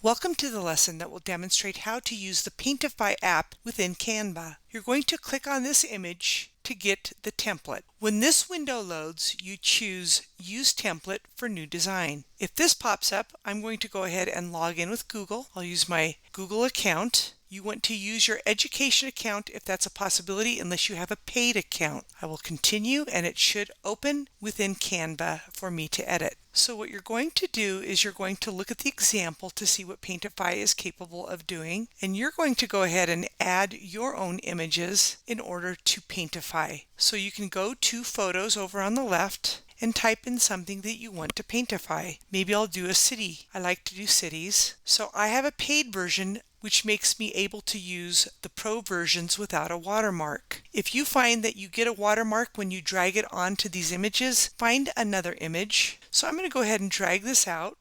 Welcome to the lesson that will demonstrate how to use the Paintify app within Canva. You're going to click on this image to get the template. When this window loads, you choose Use Template for New Design. If this pops up, I'm going to go ahead and log in with Google. I'll use my Google account. You want to use your education account if that's a possibility, unless you have a paid account. I will continue and it should open within Canva for me to edit. So what you're going to do is you're going to look at the example to see what Paintify is capable of doing, and you're going to go ahead and add your own images in order to Paintify. So you can go to Photos over on the left and type in something that you want to Paintify. Maybe I'll do a city. I like to do cities. So I have a paid version which makes me able to use the pro versions without a watermark. If you find that you get a watermark when you drag it onto these images, find another image. So I'm going to go ahead and drag this out,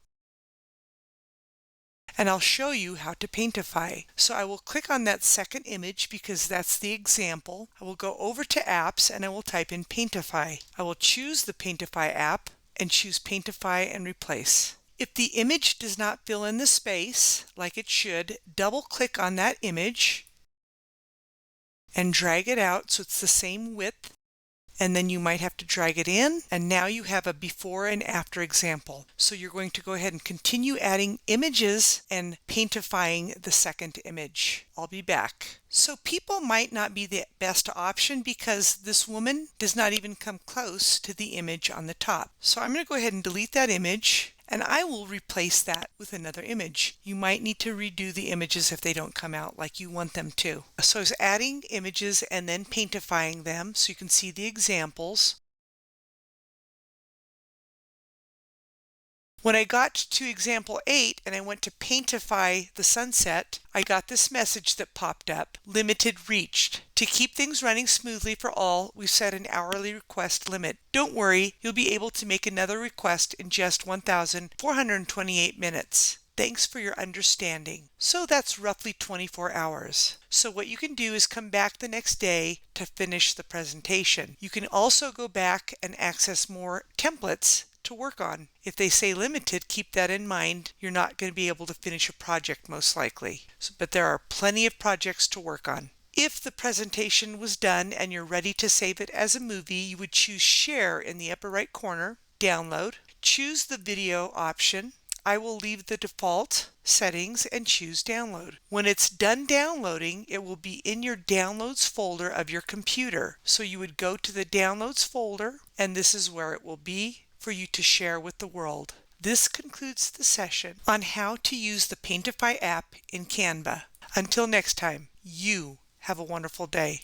and I'll show you how to Paintify. So I will click on that second image because that's the example. I will go over to Apps and I will type in Paintify. I will choose the Paintify app and choose Paintify and replace. If the image does not fill in the space like it should, double click on that image and drag it out so it's the same width, and then you might have to drag it in, and now you have a before and after example. So you're going to go ahead and continue adding images and paintifying the second image. I'll be back. So people might not be the best option because this woman does not even come close to the image on the top. So I'm going to go ahead and delete that image, and I will replace that with another image. You might need to redo the images if they don't come out like you want them to. So I was adding images and then paintifying them so you can see the examples. When I got to example 8 and I went to paintify the sunset, I got this message that popped up, limited reached. To keep things running smoothly for all, we've set an hourly request limit. Don't worry, you'll be able to make another request in just 1,428 minutes. Thanks for your understanding. So that's roughly 24 hours. So what you can do is come back the next day to finish the presentation. You can also go back and access more templates to work on. If they say limited, keep that in mind. You're not going to be able to finish a project most likely. But there are plenty of projects to work on. If the presentation was done and you're ready to save it as a movie, you would choose Share in the upper right corner, Download, choose the video option. I will leave the default settings and choose Download. When it's done downloading, it will be in your Downloads folder of your computer. So you would go to the Downloads folder, and this is where it will be for you to share with the world. This concludes the session on how to use the Paintify app in Canva. Until next time, you have a wonderful day.